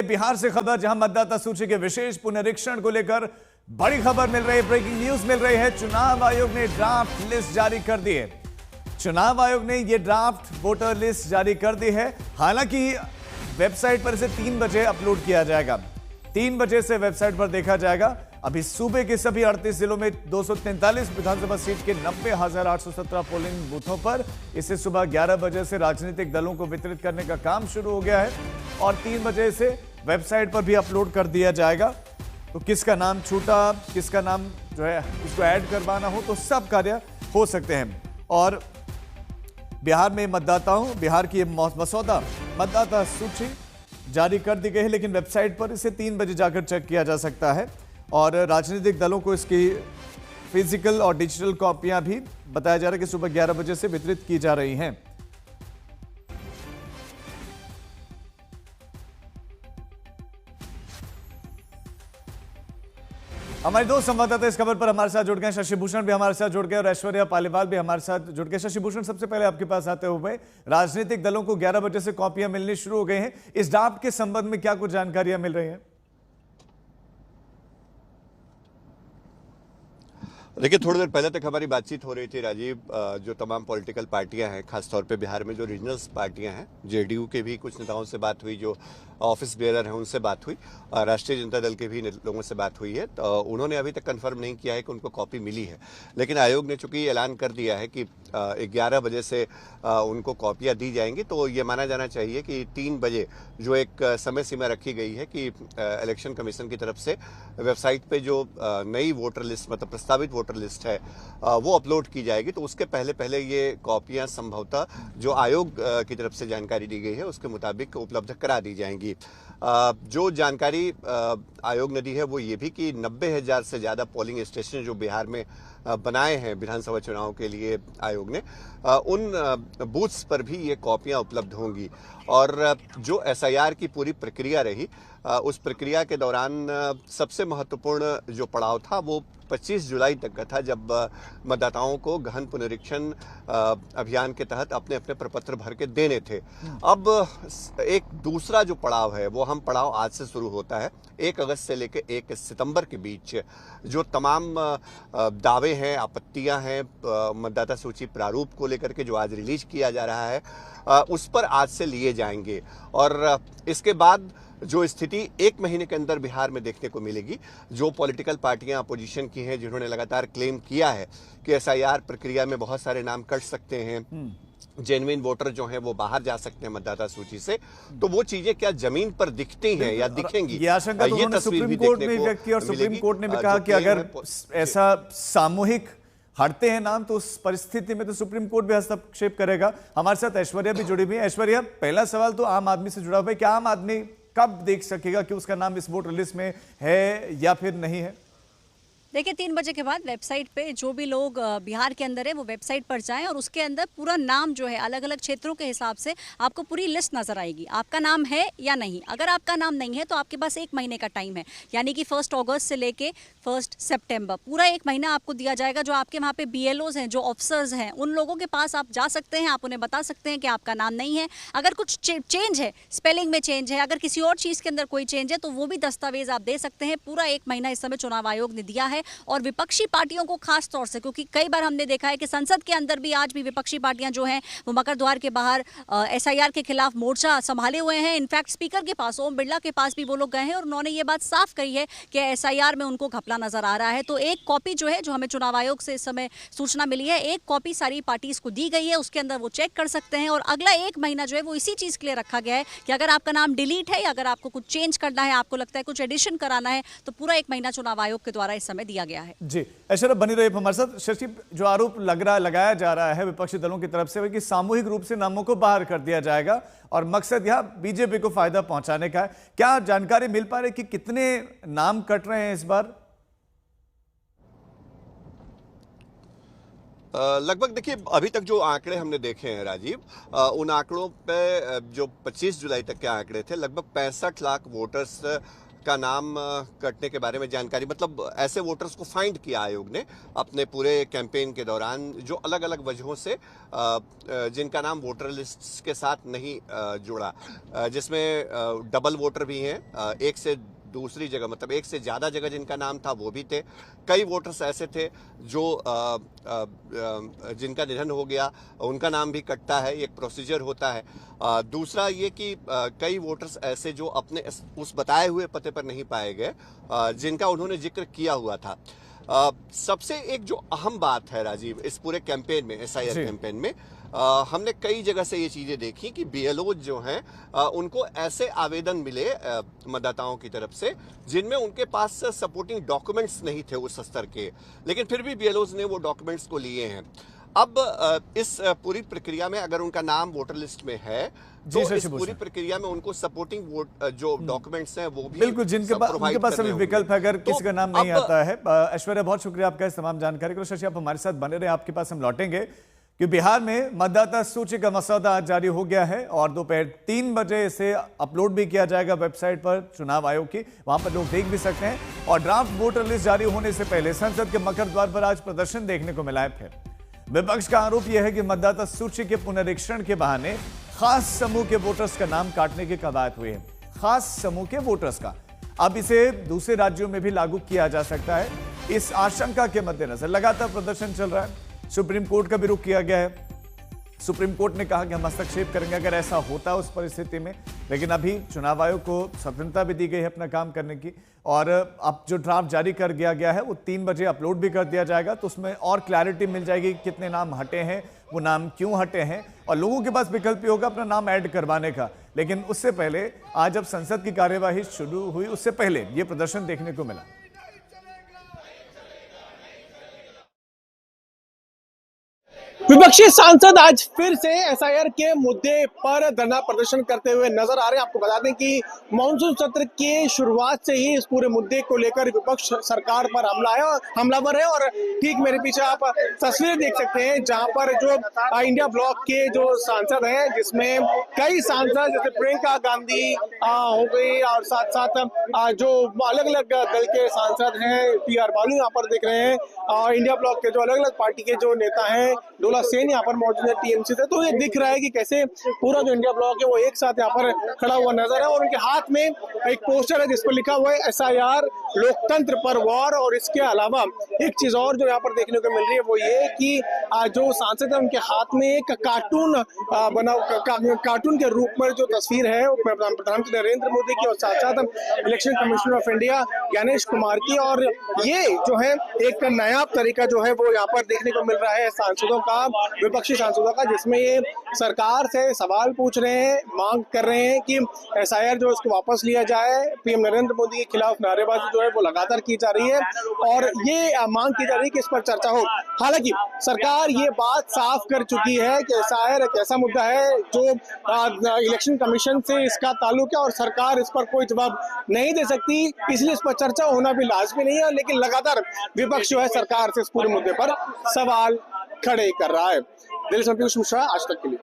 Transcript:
बिहार से खबर, जहां मतदाता सूची के विशेष पुनरीक्षण को लेकर बड़ी खबर मिल रही है, ब्रेकिंग न्यूज मिल रही है। चुनाव आयोग ने ड्राफ्ट लिस्ट जारी कर दी है। चुनाव आयोग ने यह ड्राफ्ट वोटर लिस्ट जारी कर दी है। हालांकि वेबसाइट पर इसे 3 बजे अपलोड किया जाएगा। 3 बजे से वेबसाइट पर देखा जाएगा। अभी सूबे के सभी 38 जिलों में 243 विधानसभा सीट के 90,817 पोलिंग बूथों पर इसे सुबह 11 बजे से राजनीतिक दलों को वितरित करने का काम शुरू हो गया है और 3 बजे से वेबसाइट पर भी अपलोड कर दिया जाएगा। तो किसका नाम छूटा, किसका नाम जो है इसको ऐड करवाना हो, तो सब कार्य हो सकते हैं। और बिहार में बिहार की मसौदा मतदाता सूची जारी कर दी गई है, लेकिन वेबसाइट पर इसे 3 बजे जाकर चेक किया जा सकता है और राजनीतिक दलों को इसकी फिजिकल और डिजिटल कॉपियां भी बताया जा रहा है कि सुबह 11 बजे से वितरित की जा रही हैं। हमारे दो संवाददाता इस खबर पर हमारे साथ जुड़ गए। शशि भूषण भी हमारे साथ जुड़ गए और ऐश्वर्या पालीवाल भी हमारे साथ जुड़ गए। शशि भूषण, सबसे पहले आपके पास आते हुए, राजनीतिक दलों को 11 बजे से कॉपियां मिलनी शुरू हो गई हैं। इस ड्राफ्ट के संबंध में क्या कुछ जानकारियां मिल रही हैं? देखिए, थोड़ी देर पहले तक हमारी बातचीत हो रही थी राजीव, जो तमाम पॉलिटिकल पार्टियां हैं, खासतौर पे बिहार में जो रीजनल पार्टियां हैं, जेडीयू के भी कुछ नेताओं से बात हुई, जो ऑफिस बेयरर हैं उनसे बात हुई, राष्ट्रीय जनता दल के भी लोगों से बात हुई है। तो उन्होंने अभी तक कंफर्म नहीं किया है कि उनको कॉपी मिली है, लेकिन आयोग ने चूंकि ऐलान कर दिया है कि 11 बजे से उनको कॉपियां दी जाएंगी, तो ये माना जाना चाहिए कि 3 बजे जो एक समय सीमा रखी गई है कि इलेक्शन कमीशन की तरफ से वेबसाइट पे जो नई वोटर लिस्ट, मतलब प्रस्तावित वोटर लिस्ट है, वो अपलोड की जाएगी। तो उसके पहले पहले ये कॉपियां संभवतः जो आयोग की तरफ से जानकारी दी गई है उसके मुताबिक उपलब्ध करा दी जाएंगी। जो जानकारी आयोग ने दी है वो ये भी कि 90,000 से ज्यादा पोलिंग स्टेशन जो बिहार में बनाए हैं विधानसभा चुनाव के लिए आयोग ने, उन बूथ्स पर भी ये कॉपियां उपलब्ध होंगी। और जो एसआईआर की पूरी प्रक्रिया रही, उस प्रक्रिया के दौरान सबसे महत्वपूर्ण जो पड़ाव था वो 25 जुलाई तक का था, जब मतदाताओं को गहन पुनरीक्षण अभियान के तहत अपने अपने प्रपत्र भर के देने थे। अब एक दूसरा जो पड़ाव है वो पड़ाव आज से शुरू होता है। 1 अगस्त से लेकर 1 सितंबर के बीच जो तमाम दावे हैं, आपत्तियां हैं मतदाता सूची प्रारूप को लेकर के, जो आज रिलीज किया जा रहा है, उस पर आज से लिए जाएंगे। और इसके बाद जो स्थिति 1 महीने के अंदर बिहार में देखने को मिलेगी, जो पॉलिटिकल पार्टियां अपोजिशन की हैं, जिन्होंने लगातार क्लेम किया है कि एसआईआर प्रक्रिया में बहुत सारे नाम कट सकते हैं, जेन्युइन वोटर जो हैं वो बाहर जा सकते हैं मतदाता सूची से, तो वो चीजें क्या जमीन पर दिखती हैं या दिखेंगी, ये आशंका तो उन्होंने सुप्रीम कोर्ट में व्यक्त की और सुप्रीम कोर्ट ने भी कहा कि अगर ऐसा सामूहिक हटते हैं नाम, तो उस परिस्थिति में तो सुप्रीम कोर्ट भी हस्तक्षेप करेगा। हमारे साथ ऐश्वर्या भी जुड़ी हुई है। ऐश्वर्या, पहला सवाल तो आम आदमी से जुड़ा हुआ है। क्या आम आदमी कब देख सकेगा कि उसका नाम इस वोटर लिस्ट में है या फिर नहीं है? देखिए, 3 बजे के बाद वेबसाइट पे जो भी लोग बिहार के अंदर है वो वेबसाइट पर जाएं और उसके अंदर पूरा नाम जो है अलग अलग क्षेत्रों के हिसाब से आपको पूरी लिस्ट नजर आएगी, आपका नाम है या नहीं। अगर आपका नाम नहीं है तो आपके पास 1 महीने का टाइम है, यानी कि 1 अगस्त से लेके 1 सितंबर पूरा 1 महीना आपको दिया जाएगा। जो आपके वहाँ पे BLOs हैं, जो ऑफिसर्स हैं, उन लोगों के पास आप जा सकते हैं, आप उन्हें बता सकते हैं कि आपका नाम नहीं है। अगर कुछ चेंज है, स्पेलिंग में चेंज है, अगर किसी और चीज़ के अंदर कोई चेंज है, तो वो भी दस्तावेज आप दे सकते हैं। पूरा 1 महीना इस समय चुनाव आयोग ने दिया है। और विपक्षी पार्टियों को खास तौर से, क्योंकि कई बार हमने देखा है कि संसद के अंदर भी आज भी विपक्षी पार्टियां जो हैं वो मकर द्वार के बाहर एसआईआर के खिलाफ मोर्चा संभाले हुए हैं। इनफैक्ट स्पीकर के पास, ओम बिरला के पास भी वो लोग गए हैं और उन्होंने ये बात साफ कही है कि एसआईआर में उनको घपला नजर आ रहा है। तो एक कॉपी जो है, जो हमें चुनाव आयोग से इस समय सूचना मिली है, एक कॉपी सारी पार्टीज को दी गई है, उसके अंदर वो चेक कर सकते हैं। और अगला 1 महीना जो है वो इसी चीज के लिए रखा गया है कि अगर आपका नाम डिलीट है या अगर आपको कुछ चेंज करना है, आपको लगता है कुछ एडिशन कराना है, तो पूरा 1 महीना चुनाव आयोग के द्वारा इस समय दिया गया है। जी, ऐश्वर्या बनी रही हमारे साथ। शशि, जो आरोप लगाया जा रहा है विपक्षी दलों की तरफ से कि सामूहिक रूप से नामों को बाहर कर दिया जाएगा और मकसद यह बीजेपी को फायदा पहुंचाने का है, क्या जानकारी मिल पा रही कि कितने नाम कट रहे हैं इस बार? लगभग देखिए, अभी तक जो आंकड़े हमने देखे हैं राजीव, उन आंकड़ों पे जो 25 जुलाई तक के आंकड़े थे, लगभग 65 लाख वोटर्स का नाम कटने के बारे में जानकारी, मतलब ऐसे वोटर्स को फाइंड किया आयोग ने अपने पूरे कैंपेन के दौरान, जो अलग अलग वजहों से जिनका नाम वोटर लिस्ट के साथ नहीं जुड़ा, जिसमें डबल वोटर भी हैं, एक से दूसरी जगह, मतलब एक से ज़्यादा जगह जिनका नाम था वो भी थे। कई वोटर्स ऐसे थे जो जिनका निधन हो गया, उनका नाम भी कटता है, एक प्रोसीजर होता है। दूसरा ये कि कई वोटर्स ऐसे जो अपने उस बताए हुए पते पर नहीं पाए गए, जिनका उन्होंने जिक्र किया हुआ था। सबसे एक जो अहम बात है राजीव, इस पूरे कैंपेन में, SIR कैंपेन में, हमने कई जगह से ये चीजें देखी कि BLOs जो हैं, उनको ऐसे आवेदन मिले मतदाताओं की तरफ से जिनमें उनके पास सपोर्टिंग डॉक्यूमेंट्स नहीं थे उस स्तर के, लेकिन फिर भी BLOs ने वो डॉक्यूमेंट्स को लिए हैं। अब इस पूरी प्रक्रिया में अगर उनका नाम वोटर लिस्ट में है तो इस पूरी प्रक्रिया में उनको सपोर्टिंग जो डॉक्यूमेंट्स हैं वो भी बिल्कुल उनके पास अभी विकल्प है अगर किसी का नाम नहीं आता है। ऐश्वर्या, बहुत शुक्रिया आपका इस तमाम जानकारी के लिए। शशि, आप हमारे साथ बने रहे, आपके पास हम लौटेंगे कि बिहार में मतदाता सूची का मसौदा आज जारी हो गया है और दोपहर 3 बजे इसे अपलोड भी किया जाएगा वेबसाइट पर चुनाव आयोग की, वहां पर लोग देख भी सकते हैं। और ड्राफ्ट वोटर लिस्ट जारी होने से पहले संसद के मकर द्वार पर आज प्रदर्शन देखने को मिला है। फिर विपक्ष का आरोप यह है कि मतदाता सूची के पुनरीक्षण के बहाने खास समूह के वोटर्स का नाम काटने की कवायद हुई है, खास समूह के वोटर्स का। अब इसे दूसरे राज्यों में भी लागू किया जा सकता है। इस आशंका के मद्देनजर लगातार प्रदर्शन चल रहा है। सुप्रीम कोर्ट का भी रुख किया गया है। सुप्रीम कोर्ट ने कहा कि हम हस्तक्षेप करेंगे अगर ऐसा होता है उस परिस्थिति में, लेकिन अभी चुनाव आयोग को स्वतंत्रता भी दी गई है अपना काम करने की। और अब जो ड्राफ्ट जारी कर दिया गया है वो 3 बजे अपलोड भी कर दिया जाएगा, तो उसमें और क्लैरिटी मिल जाएगी कितने नाम हटे हैं, वो नाम क्यों हटे हैं, और लोगों के पास विकल्प भी होगा अपना नाम ऐड करवाने का। लेकिन उससे पहले आज जब संसद की कार्यवाही शुरू हुई उससे पहले ये प्रदर्शन देखने को मिला। विपक्षी सांसद आज फिर से SIR के मुद्दे पर धरना प्रदर्शन करते हुए नजर आ रहे हैं। आपको बता दें कि मानसून सत्र के शुरुआत से ही इस पूरे मुद्दे को लेकर विपक्ष सरकार पर हमलावर है। और ठीक मेरे पीछे आप तस्वीरें देख सकते हैं जहां पर जो इंडिया ब्लॉक के जो सांसद हैं, जिसमें कई सांसद जैसे प्रियंका गांधी हो गई और साथ साथ जो अलग अलग दल के सांसद हैं, TR बालू यहाँ पर देख रहे हैं, और इंडिया ब्लॉक के जो अलग अलग पार्टी के जो नेता हैं, डोला सेन यहाँ पर मौजूद है TMC से। तो ये दिख रहा है कि कैसे पूरा जो इंडिया ब्लॉक है वो एक साथ यहाँ पर खड़ा हुआ नजर है। और उनके हाथ में एक पोस्टर है जिस पर लिखा हुआ है SIR लोकतंत्र पर वार। और इसके अलावा एक चीज और जो यहाँ पर देखने को मिल रही है वो ये कि जो सांसद है उनके हाथ में एक कार्टून के रूप में जो तस्वीर है प्रधानमंत्री नरेंद्र मोदी की और साथ साथ election commissioner of India Gyanesh Kumar की। और ये जो है एक नया तरीका जो है वो यहाँ पर देखने को मिल रहा है सांसदों का, विपक्षी सांसदों का, जिसमें ये सरकार से सवाल पूछ रहे हैं, मांग कर रहे हैं कि SIR जो उसको वापस लिया जाए। PM नरेंद्र मोदी के खिलाफ नारेबाजी जो है वो लगातार की जा रही है और ये मांग की जा रही है कि इस पर चर्चा हो। हालांकि सरकार ये बात साफ कर चुकी है कि SIR एक ऐसा मुद्दा है जो इलेक्शन कमीशन से इसका ताल्लुक है और सरकार इस पर कोई जवाब नहीं दे सकती, इसलिए इस पर चर्चा होना भी लाजमी नहीं है। लेकिन लगातार विपक्ष जो है सरकार से इस पूरे मुद्दे पर सवाल खड़े कर रहा है। दिल्ली से पीयूष मिश्रा, आज तक के लिए।